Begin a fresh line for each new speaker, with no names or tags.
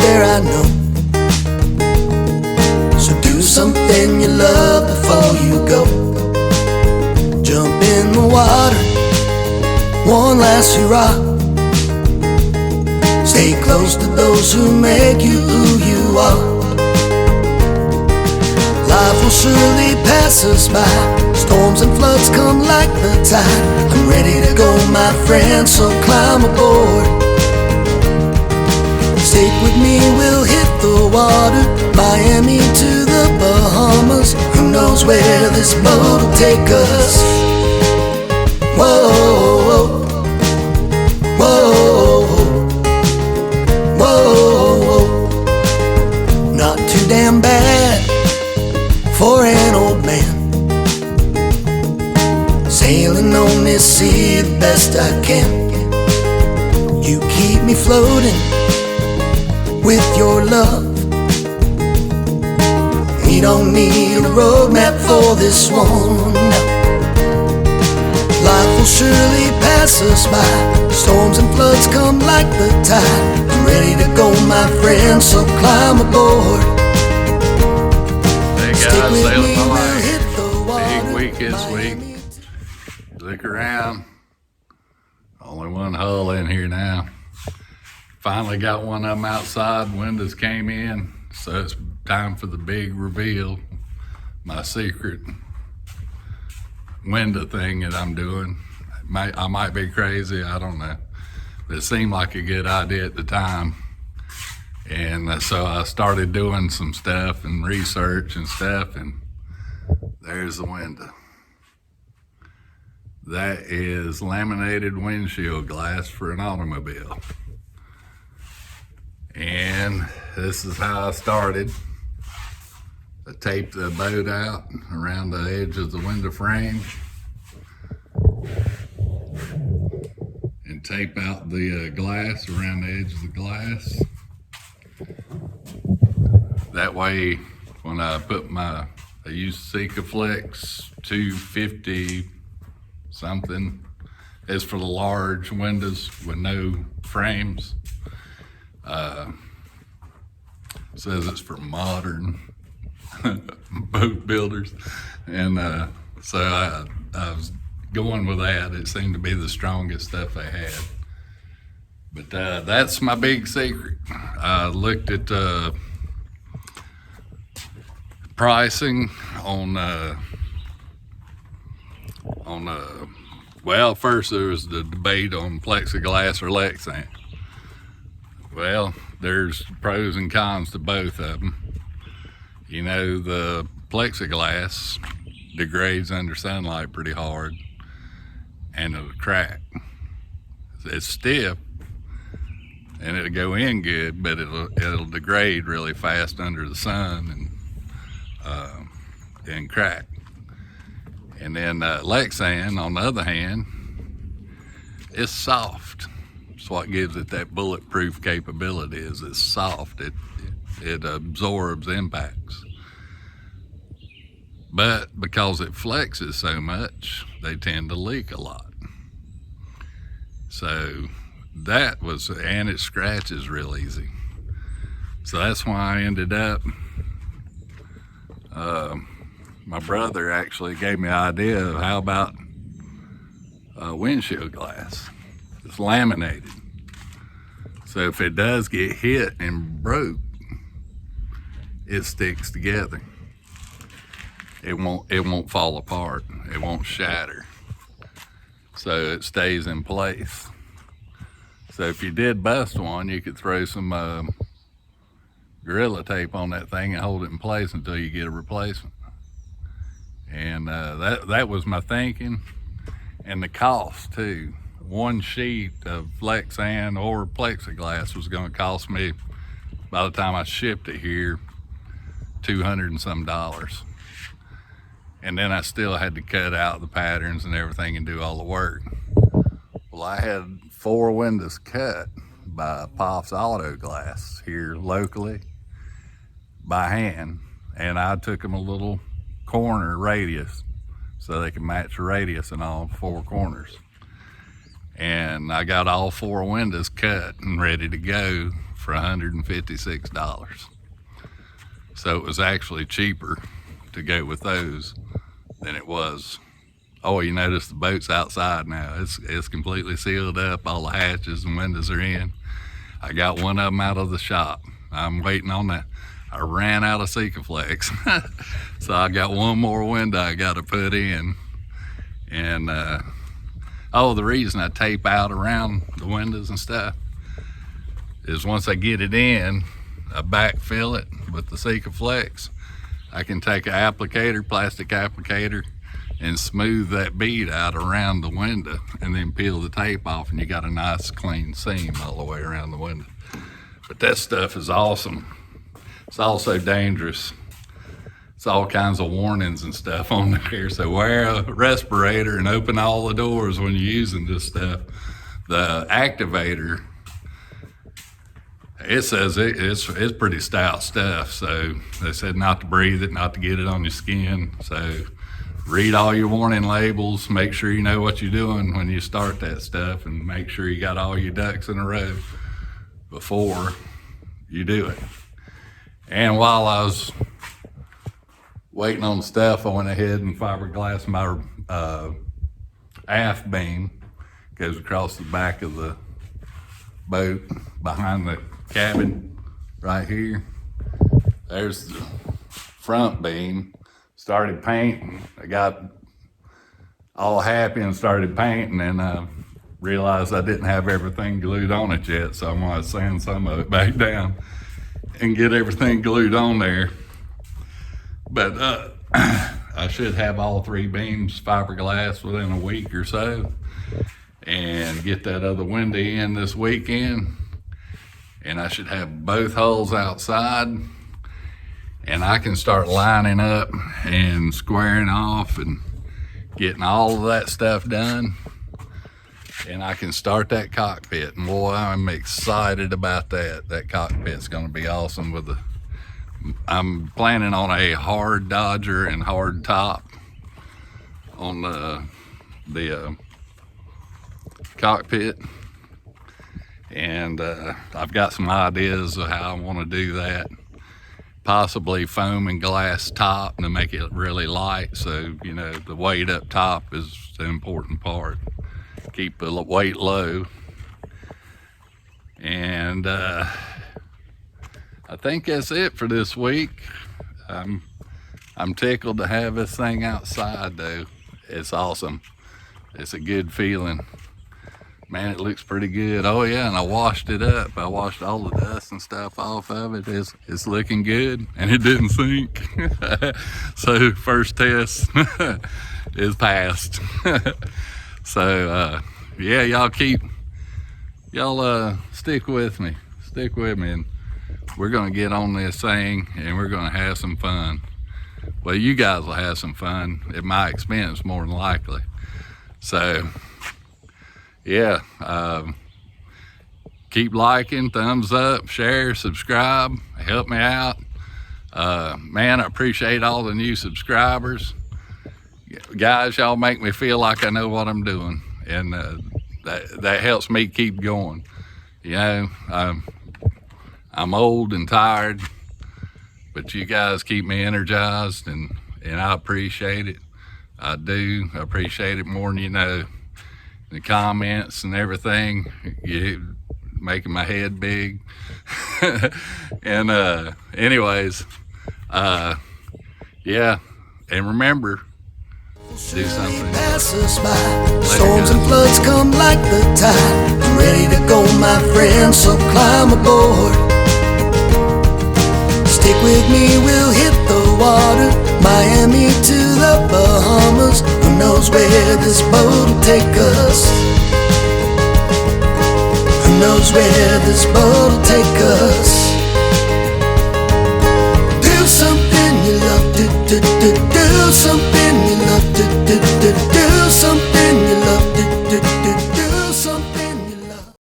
there, I know. So do something you love before you go. Jump in the water, one last hurrah. Stay close to those who make you who you are. Life will surely pass us by. Storms and floods come like the tide. I'm ready to go, my friend, so climb aboard. Stick with me, we'll hit the water. Miami to the Bahamas. Who knows where this boat will take us? Whoa, whoa, whoa, whoa, whoa. Not too damn bad for an old man, sailing on this sea the best I can. You keep me floating with your love. We don't need a roadmap for this one, no. Life will surely pass us by. Storms and floods come like the tide. I'm ready to go, my friend, so climb aboard.
Guys, sailing Moai. Big week this week. Look around. Only one hull in here now. Finally got one of them outside. Windows came in, so it's time for the big reveal. My secret window thing that I'm doing. I might be crazy, I don't know. But it seemed like a good idea at the time. And so I started doing some stuff and research and stuff, and there's the window. That is laminated windshield glass for an automobile. And this is how I started. I taped the boat out around the edge of the window frame and tape out the glass around the edge of the glass. That way, when I put I use Sikaflex 250 something. It's for the large windows with no frames. Says it's for modern boat builders. And so I was going with that. It seemed to be the strongest stuff they had. But that's my big secret. I looked at pricing on well, first there was the debate on plexiglass or Lexan. Well, there's pros and cons to both of them. You know, the plexiglass degrades under sunlight pretty hard and it'll crack. It's stiff and it'll go in good, but it'll degrade really fast under the sun and crack. And then Lexan, on the other hand, it's soft. It's what gives it that bulletproof capability. Is it's soft. It absorbs impacts. But because it flexes so much, they tend to leak a lot. So that was, and it scratches real easy. So that's why I ended up, my brother actually gave me an idea of how about windshield glass. It's laminated. So if it does get hit and broke, it sticks together. It won't fall apart. It won't shatter. So it stays in place. So if you did bust one, you could throw some Gorilla Tape on that thing and hold it in place until you get a replacement. And that was my thinking, and the cost too. One sheet of Lexan or plexiglass was going to cost me, by the time I shipped it here, $200 and some. And then I still had to cut out the patterns and everything and do all the work. Well, I had 4 windows cut by Poff's Auto Glass here locally by hand, and I took them a little corner radius so they can match the radius in all 4 corners. And I got all 4 windows cut and ready to go for $156. So it was actually cheaper to go with those than it was. Oh, you notice the boat's outside now. It's completely sealed up. All the hatches and windows are in. I got one of them out of the shop. I'm waiting on that. I ran out of Sikaflex. So I got one more window I got to put in. And the reason I tape out around the windows and stuff is once I get it in, I backfill it with the Sikaflex. I can take an applicator, plastic applicator, and smooth that bead out around the window and then peel the tape off, and you got a nice clean seam all the way around the window. But that stuff is awesome. It's also dangerous. It's all kinds of warnings and stuff on there. So wear a respirator and open all the doors when you're using this stuff. The activator, it says it's pretty stout stuff. So they said not to breathe it, not to get it on your skin. So read all your warning labels, make sure you know what you're doing when you start that stuff, and make sure you got all your ducks in a row before you do it. And while I was waiting on stuff, I went ahead and fiberglassed my aft beam. Goes across the back of the boat behind the cabin right here. There's the front beam. Started painting. I got all happy and started painting, and I realized I didn't have everything glued on it yet, so I'm gonna sand some of it back down and get everything glued on there. But I should have all three beams fiberglass within a week or so, and get that other window in this weekend, and I should have both hulls outside, and I can start lining up and squaring off and getting all of that stuff done, and I can start that cockpit. And boy, I'm excited about that. That cockpit's gonna be awesome. I'm planning on a hard Dodger and hard top on the cockpit, and I've got some ideas of how I want to do that. Possibly foam and glass top to make it really light, so you know the weight up top is the important part. Keep the weight low. And I think that's it for this week. I'm tickled to have this thing outside though. It's awesome. It's a good feeling. Man, it looks pretty good. Oh yeah, and I washed it up. I washed all the dust and stuff off of it. It's looking good, and it didn't sink. So first test is passed. So yeah, y'all stick with me. Stick with me, and we're gonna get on this thing, and we're gonna have some fun. Well, you guys will have some fun at my expense, more than likely. So yeah, keep liking, thumbs up, share, subscribe, help me out. Man, I appreciate all the new subscribers. Guys, y'all make me feel like I know what I'm doing, and that helps me keep going. You know, I'm old and tired, but you guys keep me energized, and I appreciate it. I do appreciate it more than you know. The comments and everything, you making my head big. And anyways, yeah, and remember, do something.
Pass us by. Storms and floods come like the tide. I'm ready to go, my friend, so climb aboard. Stick with me, we'll hit the water. Miami to the Bahamas. Who knows where this boat will take us? Who knows where this boat will take us? Do something you love, do something you love, do something you love.